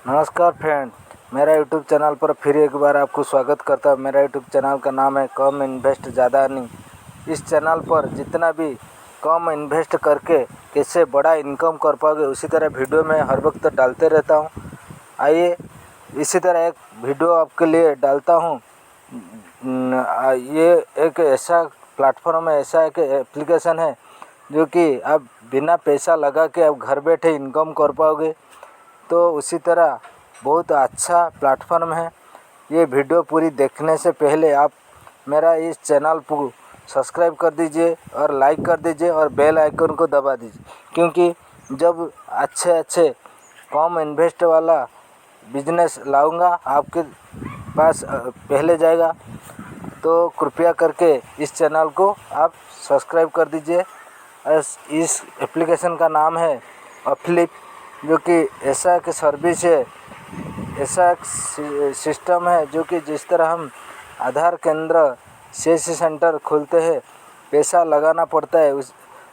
नमस्कार फ्रेंड, मेरा YouTube channel पर फिर एक बार आपको स्वागत करता हूँ। मेरा यूट्यूब चैनल का नाम है कम इन्वेस्ट ज़्यादा अर्निंग। इस चैनल पर जितना भी कम इन्वेस्ट करके कैसे बड़ा इनकम कर पाओगे उसी तरह वीडियो में हर वक्त डालते रहता हूँ। आइए इसी तरह एक वीडियो आपके लिए डालता हूँ। ये एक ऐसा प्लेटफॉर्म है, ऐसा एक एप्लीकेशन है जो कि आप बिना पैसा लगा के आप घर बैठे इनकम कर पाओगे। तो उसी तरह बहुत अच्छा प्लेटफॉर्म है। ये वीडियो पूरी देखने से पहले आप मेरा इस चैनल को सब्सक्राइब कर दीजिए और लाइक कर दीजिए और बेल आइकन को दबा दीजिए, क्योंकि जब अच्छे कम इन्वेस्ट वाला बिजनेस लाऊंगा आपके पास पहले जाएगा। तो कृपया करके इस चैनल को आप सब्सक्राइब कर दीजिए। इस एप्लीकेशन का नाम है अपफ्लिप, जो कि ऐसा एक सर्विस है, ऐसा एक सिस्टम है जो कि जिस तरह हम आधार केंद्र सीएससी सेंटर खोलते हैं, पैसा लगाना पड़ता है,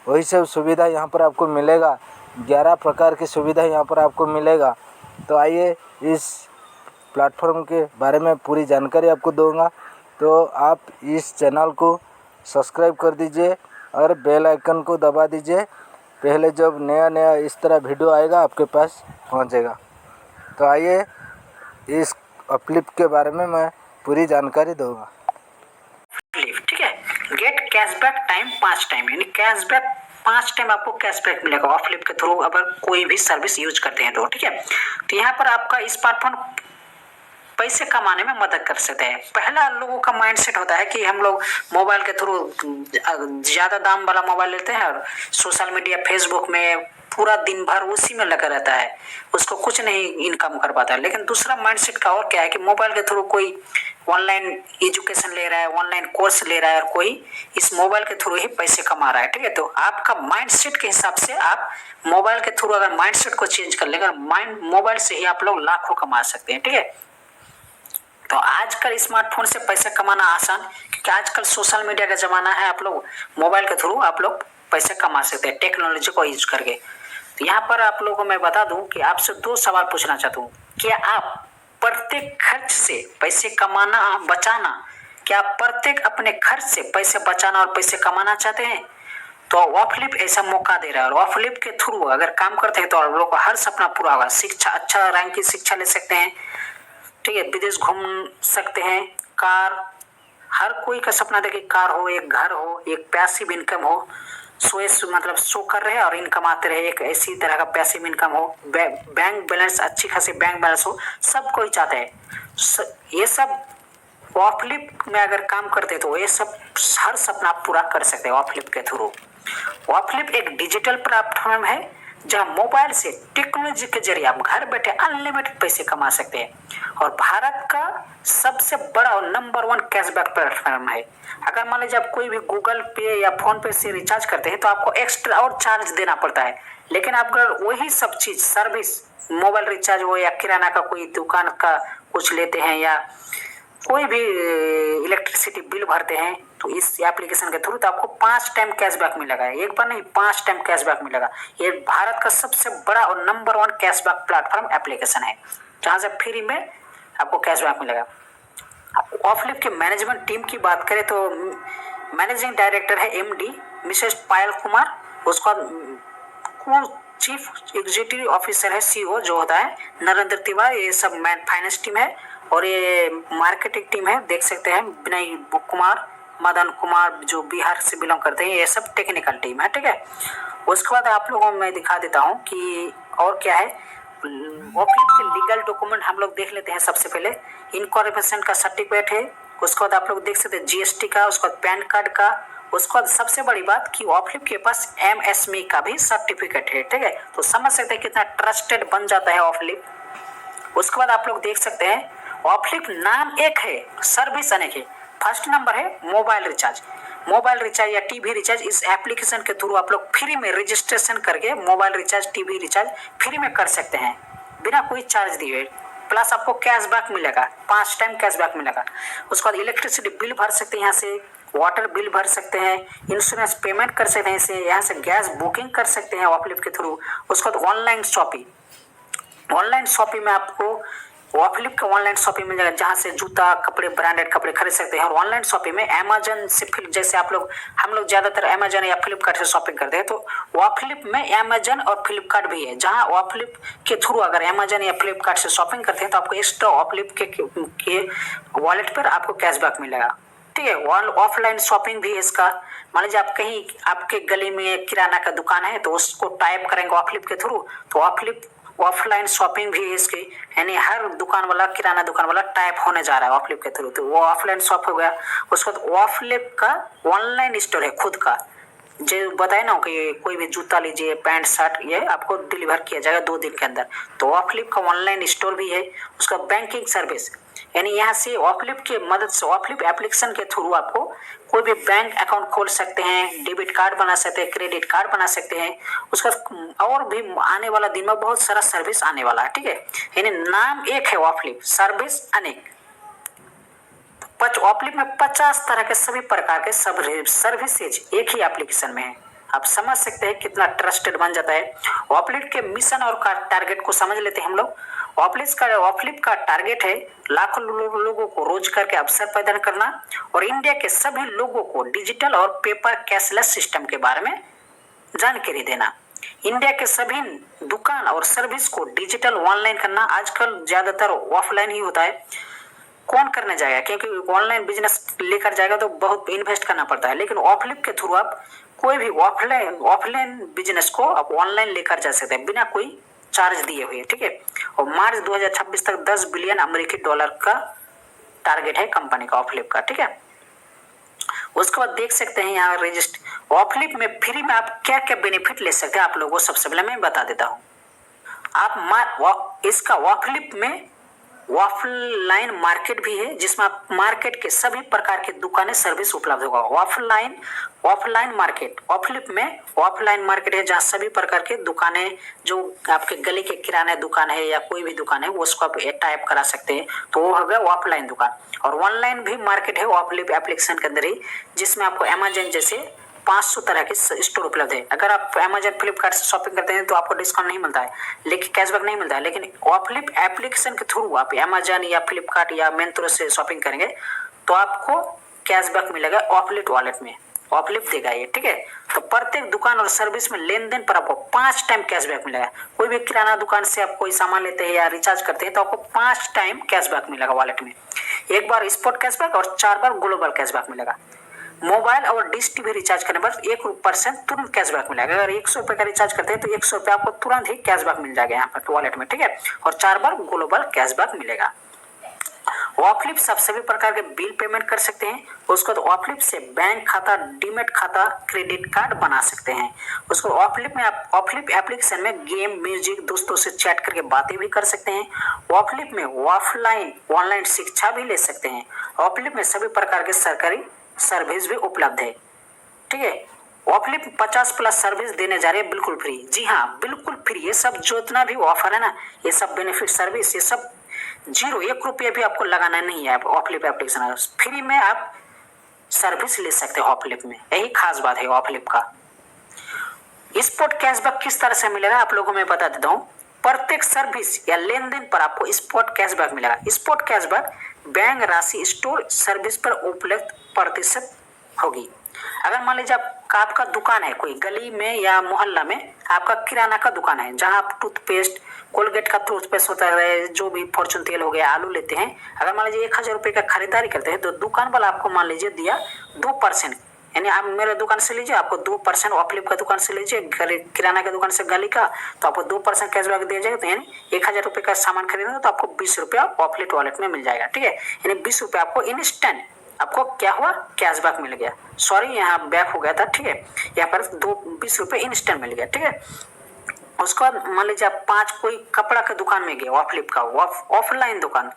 वही सब सुविधा यहाँ पर आपको मिलेगा। 11 प्रकार की सुविधा यहाँ पर आपको मिलेगा। तो आइए इस प्लेटफॉर्म के बारे में पूरी जानकारी आपको दूंगा। तो आप इस चैनल को सब्सक्राइब कर दीजिए और बेल आइकन को दबा दीजिए। पहले जब नया इस तरह वीडियो आएगा आपके पास पहुंचेगा। तो आइए इस अपफ्लिप के बारे में मैं पूरी जानकारी दूंगा। ठीक है, गेट कैशबैक टाइम 5 टाइम, यानी कैशबैक 5 टाइम आपको कैशबैक मिलेगा ऑफलिप के थ्रू अगर कोई भी सर्विस यूज करते हैं तो। ठीक है, तो यहाँ पर आपका स्मार्टफोन पैसे कमाने में मदद कर सकते हैं। पहला लोगों का माइंडसेट होता है कि हम लोग मोबाइल के थ्रू ज्यादा दाम वाला मोबाइल लेते हैं और सोशल मीडिया फेसबुक में पूरा दिन भर उसी में लगा रहता है, उसको कुछ नहीं इनकम कर पाता है। लेकिन दूसरा माइंडसेट का और क्या है कि मोबाइल के थ्रू कोई ऑनलाइन एजुकेशन ले रहा है, ऑनलाइन कोर्स ले रहा है और कोई इस मोबाइल के थ्रू ही पैसे कमा रहा है। ठीक है, तो आपका माइंडसेट के हिसाब से आप मोबाइल के थ्रू अगर माइंडसेट को चेंज कर लेंगे, मोबाइल से ही आप लोग लाखों कमा सकते हैं। ठीक है, तो आजकल स्मार्टफोन से पैसे कमाना आसान, क्योंकि आजकल सोशल मीडिया का जमाना है। आप लोग मोबाइल के थ्रू आप लोग पैसे कमा सकते हैं टेक्नोलॉजी को यूज करके। तो यहाँ पर आप लोगों को मैं बता दूं कि आपसे 2 सवाल पूछना चाहता हूँ। क्या आप प्रत्येक खर्च से पैसे कमाना बचाना, क्या आप प्रत्येक अपने खर्च से पैसे बचाना और पैसे कमाना चाहते हैं? तो ऑफलिप ऐसा मौका दे रहा है और ऑफलिप के थ्रू अगर काम करते हैं तो आप लोगों का हर सपना पूरा होगा। शिक्षा, अच्छा रैंक की शिक्षा ले सकते हैं। ठीक है, विदेश घूम सकते हैं। कार, हर कोई का सपना था कि कार हो, एक घर हो, एक पैसिव इनकम हो, मतलब शो कर रहे और इनकम आते रहे, एक ऐसी तरह का पैसिव इनकम हो, बैंक बैलेंस, अच्छी खासी बैंक बैलेंस हो, सब कोई चाहता है। ये सब ऑफलिप में अगर काम करते तो ये सब हर सपना पूरा कर सकते हैं ऑफलिप के थ्रू। ऑफलिप एक डिजिटल प्लेटफॉर्म है जहां मोबाइल से टेक्नोलॉजी के जरिए आप घर बैठे अनलिमिटेड पैसे कमा सकते हैं और भारत का सबसे बड़ा और नंबर 1 कैशबैक प्लेटफॉर्म है। अगर मान लीजिए आप कोई भी गूगल पे या फोन पे से रिचार्ज करते हैं तो आपको एक्स्ट्रा और चार्ज देना पड़ता है। लेकिन आप अगर वही सब चीज सर्विस, मोबाइल रिचार्ज हो या किराना का कोई दुकान का कुछ लेते हैं या कोई भी इलेक्ट्रिसिटी बिल भरते हैं तो इस एप्लीकेशन के थ्रू तो आपको 5 टाइम कैशबैक मिलेगा। एक बार नहीं, 5 टाइम कैशबैक मिलेगा। ये भारत का सबसे बड़ा और नंबर 1 कैशबैक प्लेटफॉर्म एप्लीकेशन है जहां से फ्री में आपको कैशबैक मिलेगा। ऑफलिप के मैनेजमेंट टीम की बात करें तो मैनेजिंग डायरेक्टर है एमडी मिसेस पायल कुमार, उसका चीफ एग्जीक्यूटिव ऑफिसर है सीईओ जो होता है नरेंद्र तिवारी। ये सब फाइनेंस टीम है और ये मार्केटिंग टीम है, देख सकते हैं विनय कुमार, मदन कुमार जो बिहार से बिलोंग करते हैं, ये सब टेक्निकल टीम है। ठीक है, उसके बाद आप लोगों को मैं दिखा देता हूँ कि और क्या है। ऑफलिप के लीगल डॉक्यूमेंट हम लोग देख लेते हैं। सबसे पहले इनकॉर्पोरेशन का सर्टिफिकेट है, उसके बाद आप लोग देख सकते हैं जीएसटी का, उसके बाद पैन कार्ड का, उसके बाद सबसे बड़ी बात कि ऑफलिप के पास एमएसएमई का भी सर्टिफिकेट है। ठीक है, तो समझ सकते हैं कितना ट्रस्टेड बन जाता है ऑफलिप। उसके बाद आप लोग देख सकते हैं ऑफलिप नाम एक है, सर्विस अनेक है। फर्स्ट नंबर है मोबाइल रिचार्ज। मोबाइल रिचार्ज या टीवी रिचार्ज इस एप्लीकेशन के थ्रू आप लोग फ्री में रजिस्ट्रेशन करके mobile recharge, TV recharge free में कर सकते हैं बिना कोई चार्ज दिए। प्लस आपको कैशबैक मिलेगा, 5 टाइम कैशबैक मिलेगा। उसके बाद इलेक्ट्रिसिटी बिल भर सकते हैं यहाँ से, वाटर बिल भर सकते हैं, इंश्योरेंस पेमेंट कर सकते हैं इसे, यहाँ से गैस बुकिंग कर सकते हैं ऑफलिप के थ्रू। उसके बाद ऑनलाइन शॉपिंग, ऑनलाइन शॉपिंग में आपको ऑफलिप का ऑनलाइन शॉपिंग मिल जाएगा, जहां से जूता, कपड़े, ब्रांडेड कपड़े खरीद सकते हैं। और ऑनलाइन शॉपिंग में अमेजन से जैसे हम लोग ज्यादातर अमेजन या फ्लिपकार्ट से शॉपिंग करते हैं, तो ऑफलिप में अमेजन और फ्लिपकार्ट भी है, जहां ऑफलिप के थ्रू अगर अमेजन या फ्लिपकार्ट से शॉपिंग करते हैं तो आपको एक्स्ट्रा ऑफलिप के वॉलेट पर आपको कैशबैक मिलेगा। ठीक है, ऑफलाइन शॉपिंग भी है इसका। मान लीजिए आप कहीं आपके गली में किराना का दुकान है तो उसको टाइप करेंगे ऑफलिप के थ्रू, तो ऑफलिप ऑफलाइन शॉपिंग भी है इसकी, यानी हर दुकान वाला, किराना दुकान वाला टाइप होने जा रहा है ऑफलिप के थ्रू, तो वो ऑफलाइन शॉप हो गया। उसके बाद ऑफलिप का ऑनलाइन स्टोर है खुद का, जो बताए ना कि कोई भी जूता लीजिए, पैंट शर्ट, ये आपको डिलीवर किया जाएगा 2 दिन के अंदर, तो ऑफलिप का ऑनलाइन स्टोर भी है। उसका बैंकिंग सर्विस, यानी यहाँ से ऑफलिप की मदद से, ऑफलिप एप्लीकेशन के थ्रू आपको कोई भी बैंक अकाउंट खोल सकते हैं, डेबिट कार्ड बना सकते हैं, क्रेडिट कार्ड बना सकते हैं। उसका और भी आने वाला दिन में बहुत सारा सर्विस आने वाला है। ठीक है, यानी नाम एक है ऑफलिप, सर्विस अनेक। ऑफलिप में 50 तरह के सभी प्रकार के सर्विसेज एक ही एप्लीकेशन में है। आप समझ सकते हैं कितना ट्रस्टेड बन जाता है। ऑफलिप के मिशन और टारगेट को समझ लेते हैं हम लोग। ऑफलिप का टारगेट है लाखों लोगों को रोजगार के अवसर पैदा करना और इंडिया के सभी लोगों को डिजिटल और पेपर कैशलेस सिस्टम के बारे में जानकारी देना। इंडिया के सभी दुकान और सर्विस को डिजिटल ऑनलाइन करना। आजकल ज्यादातर ऑफलाइन ही होता है, कौन करने जाएगा, क्योंकि ऑनलाइन बिजनेस लेकर जाएगा तो बहुत इन्वेस्ट करना पड़ता है, लेकिन ऑफलिप के थ्रू आप कोई भी ऑफलाइन बिजनेस को आप ऑनलाइन लेकर जा सकते हैं बिना कोई चार्ज दिए हुए। ठीक है, और मार्च 2026 तक 10 बिलियन अमेरिकी डॉलर का टारगेट है कंपनी का ऑफलिप का। ठीक है, उसके बाद देख सकते हैं यहाँ रजिस्टर ऑफलिप में फ्री में आप क्या क्या बेनिफिट ले सकते हैं, आप लोगों को सबसे पहले मैं बता देता हूँ। आप इसका ऑफलिप में ऑफलाइन मार्केट भी है, जिसमें आप मार्केट के सभी प्रकार की दुकानें सर्विस उपलब्ध होगा। ऑफलाइन मार्केट, ऑफलिप में ऑफलाइन मार्केट है जहां सभी प्रकार के दुकानें, जो आपके गली के किराने दुकान है या कोई भी दुकान है, वो उसको आप टाइप करा सकते हैं, तो वो हो गया ऑफलाइन दुकान। और ऑनलाइन भी मार्केट है ऑफलिप एप्लीकेशन के अंदर ही, जिसमें आपको अमेजन जैसे 500 तरह के स्टोर उपलब्ध है। अगर आप अमेजन फ्लिपकार्ट से शॉपिंग करते हैं तो आपको डिस्काउंट नहीं मिलता है, लेकिन कैशबैक नहीं मिलता है, लेकिन ऑफलिप एप्लीकेशन के थ्रू आप अमेजन या फ्लिपकार्ट या मिंत्रा से शॉपिंग करेंगे तो आपको कैशबैक मिलेगा ऑफलिप वॉलेट में, ऑफलिप देगा ये। ठीक है, तो प्रत्येक दुकान और सर्विस में लेन देन पर आपको 5 टाइम कैशबैक मिलेगा। कोई भी किराना दुकान से आप कोई सामान लेते हैं या रिचार्ज करते हैं तो आपको 5 टाइम कैशबैक मिलेगा वॉलेट में, एक बार स्पॉट कैशबैक और 4 बार ग्लोबल कैशबैक मिलेगा। मोबाइल और डिश टीवी रिचार्ज करने पर 1% तुरंत कैशबैक मिलेगा। अगर 100 रुपए का रिचार्ज करते हैं तो 100 रुपए आपको तुरंत ही कैशबैक मिल जाएगा यहाँ पर वॉलेट में। ठीक है, और 4 बार ग्लोबल कैशबैक मिलेगा। ऑफलिप सब सभी प्रकार के बिल पेमेंट कर सकते हैं। उसको तो ऑफलिप से बैंक खाता, डीमेट खाता, क्रेडिट कार्ड बना सकते हैं। उसको ऑफलिप में आप ऑफलिप एप्लीकेशन में गेम, म्यूजिक, दोस्तों से चैट करके बातें भी कर सकते हैं। ऑफलिप में ऑफलाइन ऑनलाइन शिक्षा भी ले सकते हैं। ऑफलिप में सभी प्रकार के सरकारी सर्विस भी उपलब्ध है। ठीक है, ऑफलिप 50+ सर्विस देने जा रहे हैं बिल्कुल फ्री। जी हाँ, बिल्कुल फ्री। ये सब जितना भी ऑफर है ना, ये सब बेनिफिट सर्विस, ये सब 1 रुपये भी आपको लगाना नहीं है। ऑफलिप एप्लीकेशन फ्री में आप सर्विस ले सकते हैं ऑफलिप में, यही खास बात है ऑफलिप का। स्पॉट कैशबैक किस तरह से मिलेगा आप लोगों को मैं बता देता हूँ। प्रत्येक सर्विस या लेन देन पर आपको स्पॉट कैशबैक मिलेगा। स्पॉट कैशबैक बैंक राशि स्टोर सर्विस पर उपलब्ध प्रतिशत होगी। अगर मान लीजिए आपका दुकान है कोई गली में या मोहल्ला में, आपका किराना का दुकान है जहां आप टूथपेस्ट, कोलगेट का टूथपेस्ट होता है, जो भी फॉर्चून तेल हो गया, आलू लेते हैं, अगर मान लीजिए 1000 रुपये का खरीदारी करते हैं तो दुकान वाला आपको मान लीजिए दिया 2%, यानी आप मेरे दुकान से लीजिए, आपको 2% ऑफलिप का दुकान से लीजिए, किराना का दुकान से गली का, तो आपको 2% कैशबैक दिया जाएगा। तो यानी 1000 रुपये का सामान खरीदेंगे तो आपको 20 रुपया ऑफलिप वॉलेट में मिल जाएगा। ठीक है, यानी 20 रुपये आपको इंस्टेंट आपको क्या हुआ, कैशबैक मिल गया। सॉरी, यहाँ बैक हो गया था। ठीक है, यहाँ पर 20 रुपये इंस्टेंट मिल गया। ठीक है, उसके बाद मान लीजिए आप 5 कोई कपड़ा के दुकान में गए, ऑफलिप का ऑफलाइन दुकान,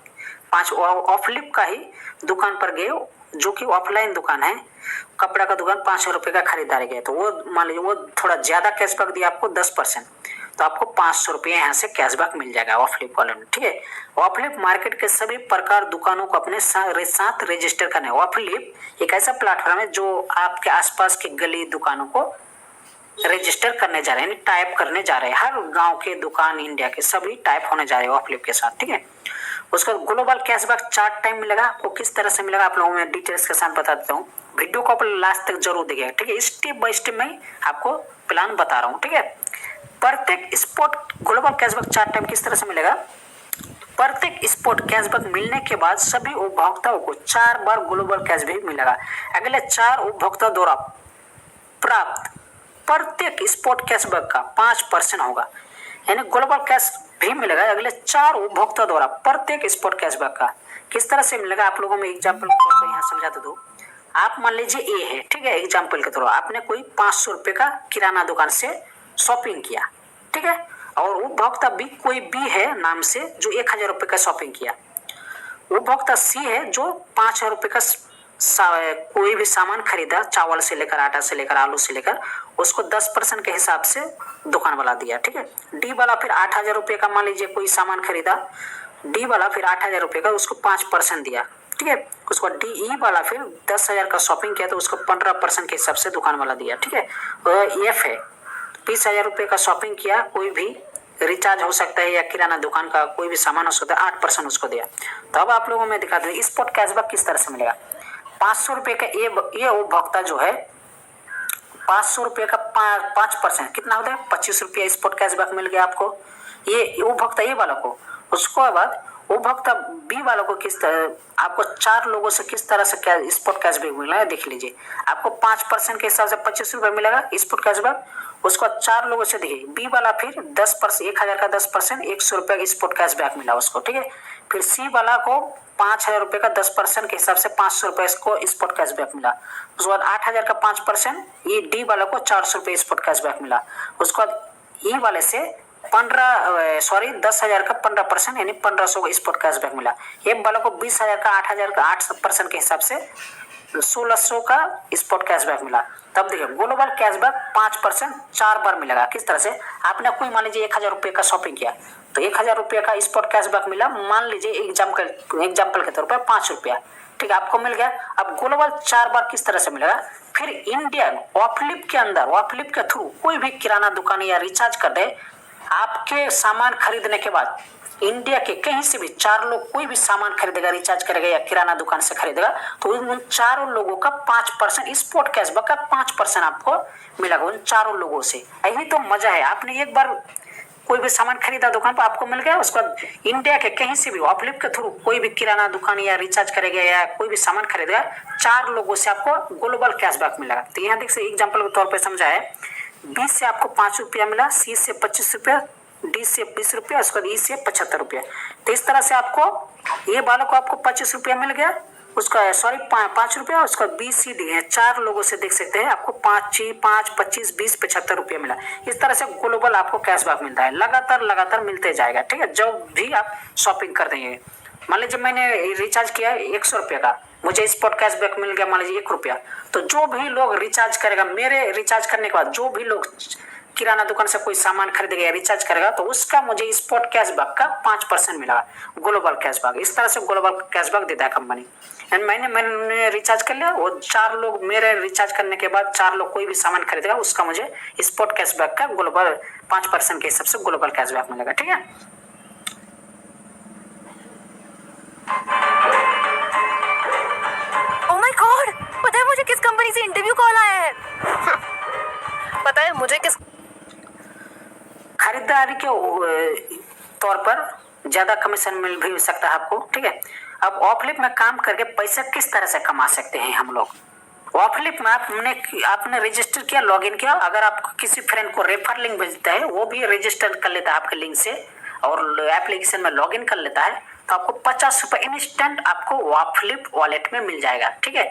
5 ऑफलिप का ही दुकान पर गए जो कि ऑफलाइन दुकान है, कपड़ा का दुकान, 500 रुपये का खरीदारी गए, तो वो मान लीजिए वो थोड़ा ज्यादा कैशबैक दिया आपको 10%, तो आपको 500 रुपये यहाँ से कैशबैक मिल जाएगा ऑफलिप वॉलेट में। ठीक है, ऑफलिप मार्केट के सभी प्रकार दुकानों को अपने साथ रजिस्टर करने। ऑफलिप एक ऐसा प्लेटफॉर्म है जो आपके आसपास के गली दुकानों को रजिस्टर करने जा रहे हैं, टाइप करने जा रहे हैं। हर गांव के दुकान इंडिया के सभी टाइप होने जा रहे हैं ऑफलिप के साथ, ठीक है। उसका ग्लोबल कैशबैक चार्ट टाइम मिलेगा आपको, किस तरह से मिलेगा आप लोगों में डिटेल्स के साथ बता देता हूँ। वीडियो को आप लास्ट तक जरूर देखिएगा, ठीक है। स्टेप बाय स्टेप मैं आपको प्लान बता रहा हूँ, ठीक है। प्रत्येक spot global cashback chart time किस तरह से मिलेगा। प्रत्येक स्पॉट कैशबैक मिलने के बाद सभी उपभोक्ताओं को 4 बार ग्लोबल कैशबैक मिलेगा। अगले 4 उपभोक्ता द्वारा प्राप्त प्रत्येक स्पॉट कैशबैक का 5% होगा, यानी ग्लोबल कैश भी मिलेगा अगले 4 उपभोक्ता द्वारा प्रत्येक स्पॉट कैशबैक का। किस तरह से मिलेगा आप लोगों में एग्जाम्पल को यहाँ समझा दो। आप मान लीजिए ए है, ठीक है, एग्जाम्पल के थ्रू आपने कोई 500 रुपए का किराना दुकान से शॉपिंग किया, ठीक है, और उपभोक्ता बी कोई बी है नाम से जो 1000 रुपए का शॉपिंग किया। उपभोक्ता सी है जो 5000 रुपए का कोई भी सामान खरीदा, चावल से लेकर आटा से लेकर आलू से लेकर, उसको 10% के हिसाब से दुकान वाला दिया, ठीक है। डी वाला फिर 8000 रुपए का मान लीजिए कोई सामान खरीदा, डी वाला फिर 8000 रुपए का उसको 5% दिया, ठीक है। उसको डी ई वाला फिर 10,000 का शॉपिंग किया तो उसको 15% के हिसाब से दुकान वाला दिया, ठीक है। एफ है 20,000 रुपए का शॉपिंग किया, कोई भी रिचार्ज हो सकता है या किराना दुकान का कोई भी सामान हो सकता है, 8% उसको दिया। तो अब आप लोगों में दिखा दें स्पॉट कैशबैक किस तरह से मिलेगा। 500 रुपए का ये उपभोक्ता जो है 500 रुपए का 5% कितना होता है 25 रुपया स्पॉट कैशबैक मिल गया आपको, ये उपभोक्ता ए वाला को। उसको बाद उपभोक्ता बी वालों को किस तरह आपको 4 लोगों से किस तरह से क्या स्पॉट कैशबैक मिला है देख लीजिए। आपको 5% के हिसाब से 25 रुपए मिलेगा स्पॉट कैशबैक। उसको 4 लोगों से देखिए बी वाला फिर 10% 1000 का 10% 100 रुपए का स्पॉट कैशबैक मिला उसको, ठीक है। फिर सी वाला को 5000 रुपए का 10% के हिसाब से 500 रुपए इसको स्पॉट कैशबैक मिला। उसके बाद 8000 का 5% ये डी वाला को 400 रुपए स्पॉट कैशबैक मिला। उसके बाद ई वाले से 10,000 का 15% यानी 1500 का स्पॉट कैशबैक मिला। एफ वाला को 20,000 का 8,000 का 8% के हिसाब से 1600 का स्पॉट कैशबैक मिला। तब देखिए ग्लोबल कैशबैक 5% 4 बार मिलेगा। किस तरह से आपने कोई मान लीजिए 1000 रुपए का शॉपिंग किया तो 1000 रुपए का स्पॉट कैशबैक मिला, मान लीजिए एग्जाम्पल के तौर पर 5 रुपया, ठीक है, आपको मिल गया। अब ग्लोबल 4 बार किस तरह से मिलेगा। फिर इंडियन ऑफलिप के अंदर ऑफलिप के थ्रू कोई भी किराना दुकान या रिचार्ज कर दे, आपके सामान खरीदने के बाद इंडिया के कहीं से भी 4 लोग कोई भी सामान खरीदेगा, रिचार्ज करेगा या किराना दुकान से खरीदेगा तो उन 4 लोगों का 5% स्पॉट कैशबैक का 5% आपको मिलेगा उन 4 लोगों से। यही तो मजा है, आपने एक बार कोई भी सामान खरीदा दुकान पर आपको मिल गया, उसके बाद इंडिया के कहीं से भी ऑफलिप के थ्रू कोई भी किराना दुकान या रिचार्ज करेगा या कोई भी सामान खरीदेगा 4 लोगों से आपको ग्लोबल कैशबैक मिलेगा। तो यहाँ देख सकते एग्जाम्पल के तौर पर समझा है, बी से आपको 5 रुपया मिला, सी से 25 रुपया, डी से 20 रुपया, उसके बाद ई से 75 रुपया। तो इस तरह से आपको ये वालों को आपको 25 रुपया मिल गया, उसका 5 रुपया, उसका बी सी डी है 4 लोगों से देख सकते हैं आपको 5 25 20 75 रुपया मिला। इस तरह से ग्लोबल आपको कैशबैक मिलता है, लगातार मिलते जाएगा, ठीक है। जब भी आप शॉपिंग कर देंगे, मान लीजिए मैंने रिचार्ज किया 100 रुपये का, मुझे स्पॉट कैशबैक मिल गया मान लीजिए 1 रुपया, तो जो भी लोग रिचार्ज करेगा मेरे रिचार्ज करने के बाद जो भी लोग किराना दुकान से कोई सामान खरीदेगा या रिचार्ज करेगा तो उसका मुझे स्पॉट कैशबैक का 5% मिला ग्लोबल कैशबैक। इस तरह से ग्लोबल कैशबैक देता है कंपनी। एंड मैंने रिचार्ज कर लिया, वो 4 लोग मेरे रिचार्ज करने के बाद 4 लोग कोई भी सामान खरीदेगा उसका मुझे स्पॉट कैशबैक का ग्लोबल 5% के हिसाब से ग्लोबल कैशबैक मिलेगा, ठीक है। ओह माय गॉड, पता है मुझे किस कंपनी से इंटरव्यू कॉल आया है? पता है मुझे किस खरीदारी के तौर पर ज्यादा कमीशन मिल भी सकता है आपको, ठीक है। अब ऑफलिप में काम करके पैसा किस तरह से कमा सकते हैं हम लोग। ऑफलिप में आपने रजिस्टर किया, लॉगिन किया, अगर आप किसी फ्रेंड को रेफर लिंक भेजता है वो भी रजिस्टर कर लेता है आपके लिंक से और एप्लीकेशन में लॉगिन कर लेता है तो आपको 50 रुपये इंस्टेंट आपको ऑफलिप वॉलेट में मिल जाएगा, ठीक है।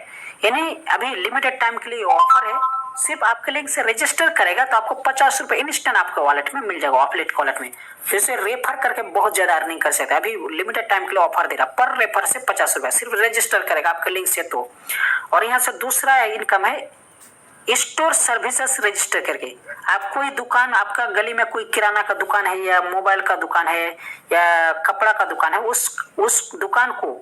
यानी अभी लिमिटेड टाइम के लिए ऑफर है, सिर्फ आपके लिंक से रजिस्टर करेगा तो आपको 50 रुपये इंस्टेंट आपके वॉलेट में मिल जाएगा ऑफलेट वॉलेट में। फिर से रेफर करके बहुत ज्यादा अर्निंग कर सकते हैं, अभी लिमिटेड टाइम के लिए ऑफर दे रहा, पर रेफर से 50 रुपये सिर्फ रजिस्टर करेगा आपके लिंक से तो। और यहाँ से दूसरा इनकम है स्टोर सर्विसेज रजिस्टर करके। आप कोई दुकान, आपका गली में कोई किराना का दुकान है या मोबाइल का दुकान है या कपड़ा का दुकान है, उस दुकान को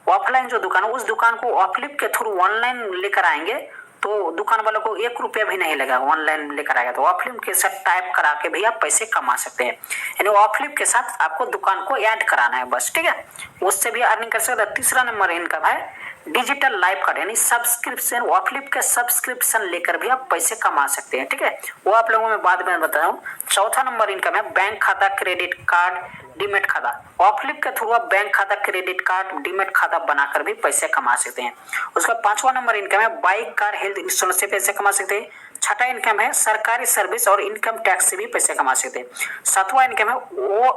ऑफलाइन जो दुकान है उस दुकान को ऑफलिप के थ्रू ऑनलाइन लेकर आएंगे तो दुकान वालों को 1 रुपया भी नहीं लगा, ऑनलाइन लेकर आएगा। तो ऑफ लिप के साथ टाइप करा के भी आप पैसे कमा सकते हैं। यानी ऑफ लिप के साथ आपको दुकान को ऐड कराना है बस, ठीक है, उससे भी अर्निंग कर सकते हैं। तीसरा नंबर इनकम है डिजिटल लाइव कार्ड, यानी सब्सक्रिप्शन, ऑफ लिप के सब्सक्रिप्शन लेकर भी आप पैसे कमा सकते हैं, ठीक है, वो आप लोगों में बाद में बता हूँ। चौथा नंबर इनकम है बैंक खाता, क्रेडिट कार्ड, डीमेट खाता। ऑफ लिप के थ्रू आप बैंक खाता, क्रेडिट कार्ड, डीमेट खाता बनाकर भी पैसे कमा सकते हैं। उसका 5वां नंबर इनकम है बाइक, कार, हेल्थ इंश्योरेंस से पैसे कमा सकते हैं। छठा इनकम है सरकारी सर्विस और इनकम टैक्स से भी पैसे कमा सकते हैं। 7वां इनकम है वो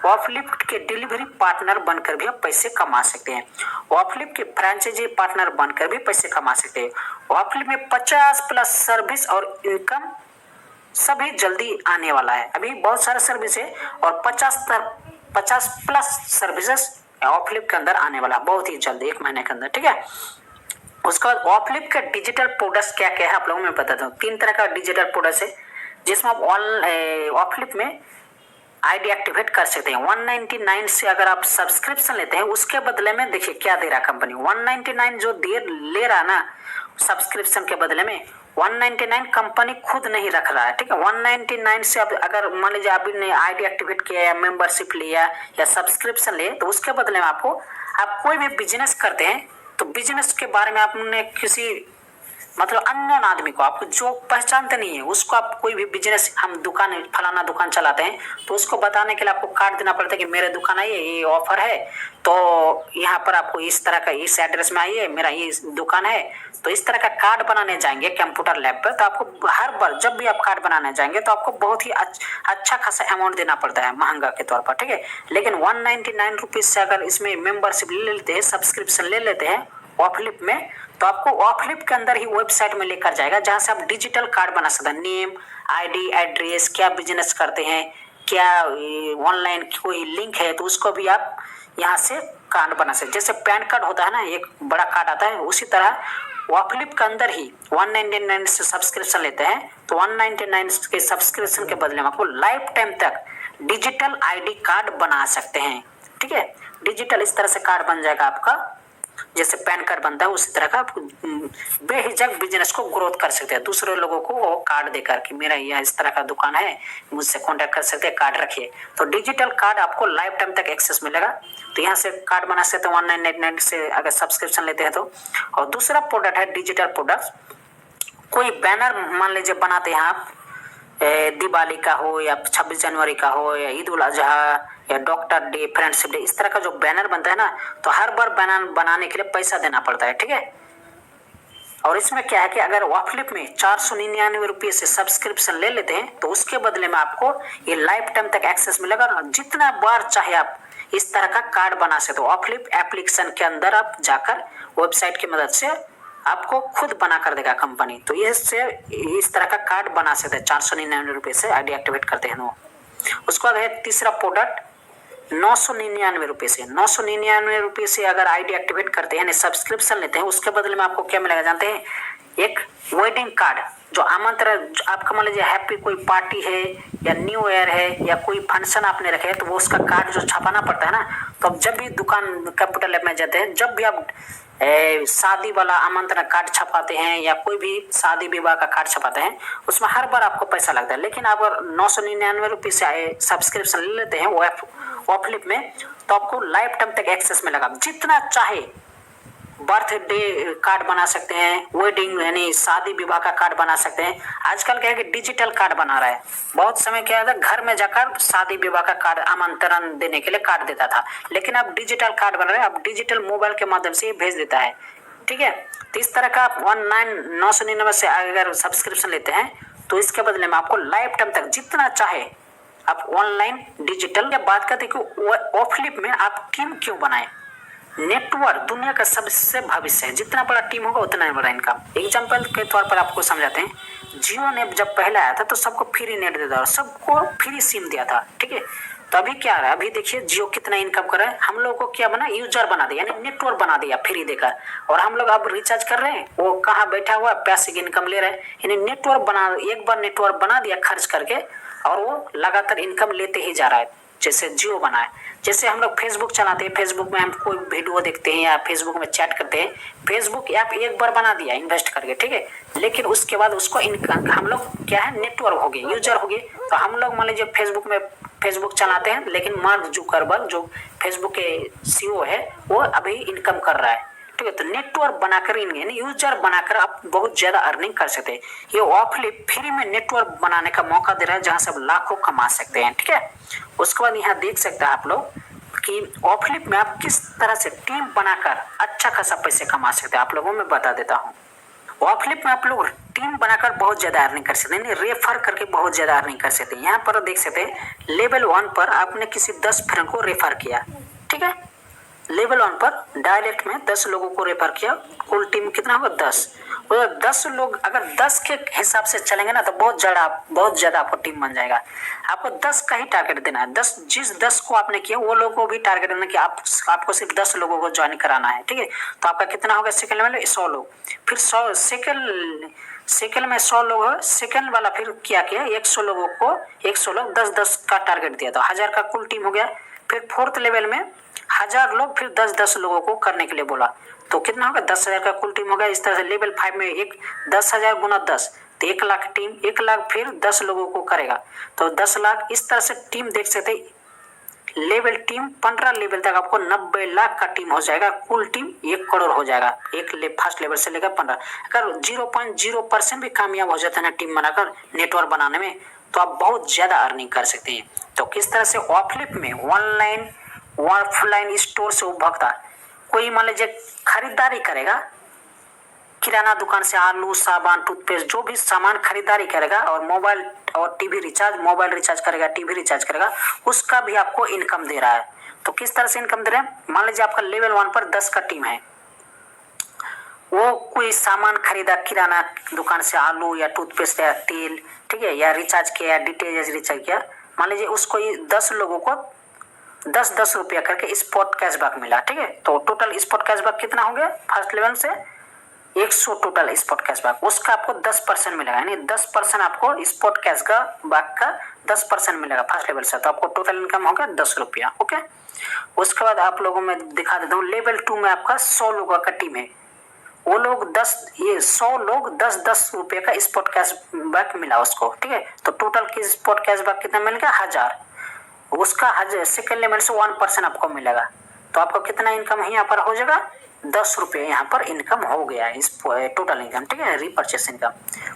ऑफ लिप के डिलीवरी पार्टनर बनकर भी आप पैसे कमा सकते हैं। ऑफ लिप के फ्रेंचाइजी पार्टनर बनकर भी पैसे कमा सकते हैं। ऑफ लिप में 50+ सर्विस और इनकम सभी जल्दी आने वाला है। अभी बहुत सारे सर्विस है और 50+ सर्विसेज ऑफ लिप के अंदर आने वाला बहुत ही जल्दी, 1 महीने के अंदर, ठीक है। उसके बाद ऑफ लिप के डिजिटल प्रोडक्ट्स क्या क्या है आप लोगों में बताता हूँ। 3 तरह का डिजिटल प्रोडक्ट्स है जिसमें आप ऑफ लिप में आईडी एक्टिवेट कर सकते हैं। 199 से अगर आप सब्सक्रिप्शन लेते हैं उसके बदले में देखिए क्या दे रहा है कंपनी। 199 जो ले रहा ना सब्सक्रिप्शन के बदले में, 199 कंपनी खुद नहीं रख रहा है, ठीक है। 199 से अब अगर मान लीजिए आपने आईडी एक्टिवेट किया या मेंबरशिप लिया या सब्सक्रिप्शन लिए, तो उसके बदले में आपको, आप कोई भी बिजनेस करते हैं तो बिजनेस के बारे में आपने किसी मतलब अननोन आदमी को, आप जो पहचानते नहीं है उसको, आप कोई भी बिजनेस, हम दुकान फलाना दुकान चलाते हैं तो उसको बताने के लिए आपको कार्ड देना पड़ता है कि मेरे दुकान आइए, ये ऑफर है, तो यहाँ पर आपको इस तरह का, इस एड्रेस में आइए, मेरा ये दुकान है। तो इस तरह का कार्ड बनाने जाएंगे कंप्यूटर लैब पर, तो आपको हर बार जब भी आप कार्ड बनाने जाएंगे तो आपको बहुत ही अच्छा खासा अमाउंट देना पड़ता है महंगा के तौर पर, ठीक है। लेकिन 199 रुपीज से अगर इसमें मेंबरशिप ले लेते हैं, सब्सक्रिप्शन ले लेते हैं ऑफ लिप में, तो आपको ऑफ लिप के अंदर ही वेबसाइट में लेकर जाएगा जहां से आप डिजिटल कार्ड बना सकते हैं। नेम, आईडी, एड्रेस, क्या बिजनेस करते हैं, क्या ऑनलाइन कोई लिंक है तो उसको भी आप यहाँ से कार्ड बना सकते हैं। जैसे पैन कार्ड होता है ना, एक बड़ा कार्ड आता है, उसी तरह ऑफ लिप के अंदर ही 199 से सब्सक्रिप्शन लेते हैं तो 199 के सब्सक्रिप्शन के बदले में आपको लाइफ टाइम तक डिजिटल आईडी कार्ड बना सकते हैं, ठीक है। डिजिटल इस तरह से कार्ड बन जाएगा आपका, जैसे पैन कार्ड बनता है उसी तरह का, आप बेहिचक बिजनेस को ग्रोथ कर सकते हैं। दूसरे लोगों को वो कार्ड देकर कि मेरा यह इस तरह का दुकान है, मुझसे कांटेक्ट कर सकते हैं, कार्ड रखिए। तो डिजिटल कार्ड आपको लाइफ टाइम तक एक्सेस मिलेगा। तो यहाँ से कार्ड बना सकते हैं 199 से अगर सब्सक्रिप्शन लेते हैं तो। और दूसरा प्रोडक्ट है डिजिटल प्रोडक्ट। कोई बैनर मान लीजिए बनाते हैं आप, दिवाली का हो या 26 जनवरी का हो या ईद उल अजहा या डॉक्टर डे, फ्रेंडशिप डे, इस तरह का जो बैनर बनता है ना, तो हर बार बैनर बनाने के लिए पैसा देना पड़ता है, ठीक है। और इसमें क्या है कि अगर ऑफ लिप में 499 रुपये से सब्सक्रिप्शन ले लेते हैं तो उसके बदले में आपको ये लाइफ टाइम तक एक्सेस मिलेगा और जितना बार चाहे आप इस तरह का कार्ड बना सकते हो। ऑफ लिप एप्लीकेशन के अंदर आप जाकर वेबसाइट की मदद से आपको खुद बना कर देगा कंपनी। तो इससे इस तरह का कार्ड बना सकते हैं 499 रुपये से आईडी एक्टिवेट करते हैं। उसके बाद है तीसरा प्रोडक्ट 999 रुपये से। 999 रुपये से अगर आईडी एक्टिवेट करते हैं, सब्सक्रिप्शन लेते हैं, उसके बदले में आपको क्या मिलेगा जानते हैं? एक वेडिंग कार्ड, जो आमंत्रण, आपका मान लीजिए हैप्पी कोई पार्टी है या न्यू ईयर है या कोई फंक्शन आपने रखे है, तो वो उसका कार्ड जो छपाना पड़ता है ना, तो अब जब भी दुकान कंप्यूटर लैब में जाते हैं, जब भी आप शादी वाला आमंत्रण कार्ड छपाते हैं या कोई भी शादी विवाह का कार्ड छपाते हैं, उसमें हर बार आपको पैसा लगता है। लेकिन आप 999 रुपये से सब्सक्रिप्शन ले लेते हैं वो ऑफ लिप में, तो आपको लाइफ टाइम तक एक्सेस मिलेगा। जितना चाहे बर्थडे कार्ड बना सकते हैं, वेडिंग यानी शादी विवाह का कार्ड बना सकते हैं। आजकल क्या है कि डिजिटल कार्ड बना रहा है। बहुत समय क्या था, घर में जाकर शादी विवाह का कार्ड आमंत्रण देने के लिए कार्ड देता था, लेकिन अब डिजिटल कार्ड बना रहे हैं, अब डिजिटल मोबाइल के माध्यम से भेज देता है, ठीक है। तो इस तरह का आप 999 से अगर सब्सक्रिप्शन लेते हैं तो इसके बदले में आपको लाइफ टाइम तक जितना चाहे आप ऑनलाइन डिजिटल। या बात करते कि ऑफ लिप में आप टीम क्यों बनाए? नेटवर्क दुनिया का सबसे भविष्य है, जितना बड़ा टीम होगा उतना ही बड़ा इनकम। एग्जाम्पल के तौर पर आपको समझाते हैं, जियो ने जब पहले आया था तो सबको फ्री नेट देता था, सबको फ्री सिम दिया था, ठीक है। तो अभी क्या रहा है, अभी देखिए जियो कितना इनकम कर रहा है। हम लोगों को क्या बना, यूजर बना दिया, यानी नेटवर्क बना दिया फ्री देकर, और हम लोग अब रिचार्ज कर रहे हैं, वो कहाँ बैठा हुआ पैसे की इनकम ले रहे हैं। यानी नेटवर्क बना, एक बार नेटवर्क बना दिया खर्च करके, और वो लगातार इनकम लेते ही जा रहा है। जैसे जियो बना है। जैसे हम लोग फेसबुक चलाते हैं, फेसबुक में हम कोई वीडियो देखते हैं या फेसबुक में चैट करते हैं, फेसबुक ऐप एक बार बना दिया इन्वेस्ट करके, ठीक है, लेकिन उसके बाद उसको हम लोग क्या है, नेटवर्क हो गए, यूजर हो गए। तो हम लोग मान लीजिए फेसबुक में फेसबुक चलाते हैं, लेकिन मार्क जुकरबर्ग जो फेसबुक के सीईओ है वो अभी इनकम कर रहा है, ठीक है। तो नेटवर्क बनाकर यानी यूजर बनाकर आप बहुत ज्यादा अर्निंग कर सकते हैं। ये ऑफलिप फ्री में नेटवर्क बनाने का मौका दे रहा है जहां से आप लाखों कमा सकते हैं, ठीक है। उसके बाद यहाँ देख सकते हैं आप लोग कि ऑफलिप में आप किस तरह से टीम बनाकर अच्छा खासा पैसे कमा सकते हैं, आप लोगों में बता देता हूँ। ऑफलिप में आप लोग टीम बनाकर बहुत ज्यादा अर्निंग कर सकते हैं, रेफर करके बहुत ज्यादा अर्निंग कर सकते हैं। यहाँ पर देख सकते हैं लेवल 1 पर आपने किसी 10 फ्रेंड को रेफर किया, ठीक है। लेवल 1 पर डायरेक्ट में 10 लोगों को रेफर किया, कुल टीम कितना होगा 10। और 10 लोग अगर 10 के हिसाब से चलेंगे ना तो बहुत ज्यादा आपको टीम बन जाएगा। आपको 10 का ही टारगेट देना है। 10 जिस 10 को आपने किया वो लोगों को भी टारगेट देना कि आपको सिर्फ 10 लोगों को ज्वाइन कराना है, ठीक है। तो आपका कितना होगा सेकंड लेवल में 100 लोग, फिर 100 सेकंड में 100 लोग, सेकंड वाला फिर क्या किया 100 लोगों को 100 लोग 10-10 का टारगेट दिया, तो 1000 का कुल टीम हो गया। फिर फोर्थ लेवल में 1000 लोग फिर 10-10 लोगों को करने के लिए बोला, तो कितना होगा 10,000 का कुल टीम हो गया। इस तरह से लेवल 5 में 10,000 गुना 10 तो 1 लाख टीम, 1 लाख फिर 10 लोगों को करेगा तो 10 लाख। इस तरह से टीम देख सकते लेवल टीम 15 लेवल तक आपको 90 लाख का टीम हो जाएगा, कुल टीम 1 करोड़ हो जाएगा फर्स्ट लेवल से लेकर 15। अगर 0.0% भी कामयाब हो जाता है ना टीम बनाकर नेटवर्क बनाने में तो आप बहुत ज्यादा अर्निंग कर सकते हैं। तो किस तरह से ऑफलिप में ऑनलाइन ऑफलाइन स्टोर से उपभोक्ता कोई मान लीजिए खरीदारी करेगा, किराना दुकान से आलू साबुन टूथपेस्ट जो भी सामान खरीदारी करेगा और मोबाइल और टीवी रिचार्ज, मोबाइल रिचार्ज करेगा, टीवी रिचार्ज करेगा, उसका भी आपको इनकम दे रहा है। तो किस तरह से इनकम दे रहा है, मान लीजिए आपका लेवल 1 पर 10 का टीम है, वो कोई सामान खरीदा किराना दुकान से आलू या टूथपेस्ट या तेल, ठीक है, या रिचार्ज किया या डीटीएच रिचार्ज किया, मान लीजिए उसको 10 लोगों को 10-10 रुपया करके स्पॉट कैशबैक मिला, ठीक है। तो टोटल स्पॉट कैशबैक कितना हो गया फर्स्ट लेवल से 100 टोटल स्पॉट कैशबैक, उसका आपको 10% मिलेगा, यानी 10% आपको स्पॉट कैशबैक का 10% मिलेगा फर्स्ट लेवल से। तो आपको टोटल इनकम होगा 10 रुपया, ओके। उसके बाद आप लोगों में दिखा देता हूँ लेवल 2 में आपका 100 लोगों का टीम है, वो लोग 100 लोग 10-10 रुपये का स्पॉट कैशबैक मिला उसको, ठीक है। तो टोटल की स्पॉट कैशबैक कितना मिलेगा 1000, उसका सेकेंड लेवल से 1% आपको मिलेगा, तो आपको कितना इनकम है यहाँ पर हो जाएगा 10 रुपये यहाँ पर इनकम हो गया इस टोटल इनकम, ठीक है। रीपर्चेस इनकम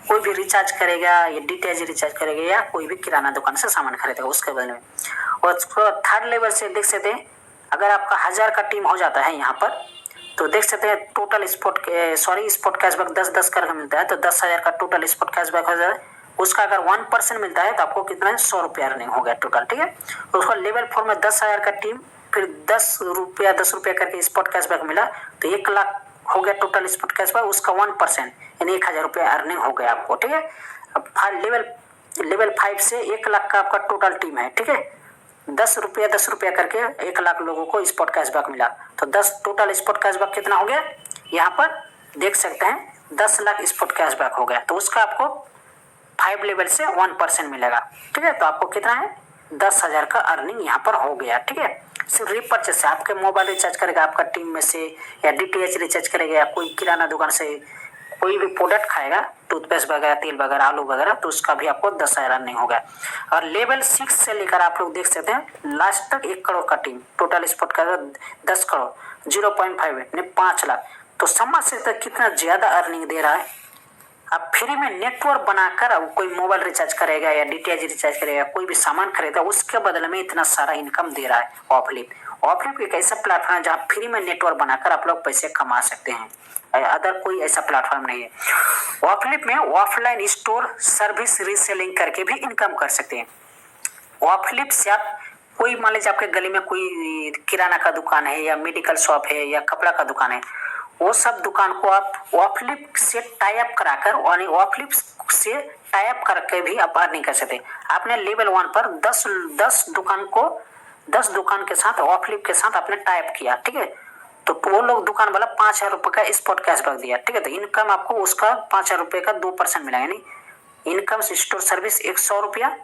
कोई भी रिचार्ज करेगा या डीटीएच रिचार्ज करेगा या कोई भी किराना दुकान से सामान खरीदेगा उसके बदले में। और थर्ड लेवल से देख सकते हैं अगर आपका 1000 का टीम हो जाता है यहाँ पर तो देख सकते हैं टोटल स्पॉट कैशबैक 10-10 करके मिलता है, तो 10,000 का टोटल स्पॉट कैशबैक हो जाता है। उसका अगर 1% मिलता है तो आपको कितना है 100 रुपया अर्निंग हो गया टोटल, ठीक है। तो उसका लेवल 4 में 10,000 का टीम फिर 10 रुपया करके स्पॉट कैशबैक मिला तो 1 लाख हो गया टोटल स्पॉट कैशबैक, उसका 1% यानी 1000 रुपया अर्निंग हो गया आपको, ठीक है। अब लेवल 5 से 1 लाख का आपका टोटल टीम है, ठीक है। 10 रुपया करके 1 लाख लोगों को स्पॉट कैशबैक मिला, तो 10 टोटल स्पॉट कैशबैक कितना हो गया यहाँ पर देख सकते हैं 10 लाख स्पॉट कैशबैक हो गया, तो उसका आपको 5 लेवल से 1% मिलेगा, ठीक है। तो आपको कितना है 10,000 का अर्निंग यहाँ पर हो गया, ठीक है। सिर्फ रीपर्चेस से आपके मोबाइल रिचार्ज करेगा आपका टीम में से या डीटीएच रिचार्ज करेगा या कोई किराना दुकान से कोई भी प्रोडक्ट खाएगा टूथपेस्ट वगैरह तेल वगैरह आलू वगैरह तो उसका भी आपको 10,000 अर्निंग होगा। और लेवल 6 से लेकर आप लोग देख सकते हैं लास्ट तक 1 करोड़ का टीम टोटल स्पॉट का 10 करोड़ 0.5 यानी 5 लाख, तो समझ सकते हैं कितना ज्यादा अर्निंग दे रहा है। आप फ्री में नेटवर्क बनाकर अब कोई मोबाइल रिचार्ज करेगा या डीटीएच रिचार्ज करेगा कोई भी सामान खरीदेगा उसके बदले में इतना सारा इनकम दे रहा है ऑफलिप एक ऐसा प्लेटफॉर्म है जहाँ फ्री में नेटवर्क बनाकर आप लोग पैसे कमा सकते हैं, अदर कोई ऐसा प्लेटफॉर्म नहीं है। ऑफलिप में ऑफलाइन स्टोर सर्विस रीसेलिंग करके भी इनकम कर सकते हैं। ऑफलिप से आप कोई मान लीजिए आपके गली में कोई किराना का दुकान है या मेडिकल शॉप है या कपड़ा का दुकान है, वो सब दुकान को आप ऑफलिप से टाई अप कराकर और ऑफलिप से टाई अप करके भी आप अर्निंग कर सकते हैं। आपने लेवल 1 पर 10 दुकान के साथ ऑफलिप के साथ आपने टाई अप किया, ठीक है। तो वो लोग दुकान वाला 5,000 रुपये का स्पॉट कैशबैक दिया, ठीक है। तो इनकम आपको उसका 5,000 रुपये का 2% मिला, यानी इनकम स्टोर सर्विस 100 रुपया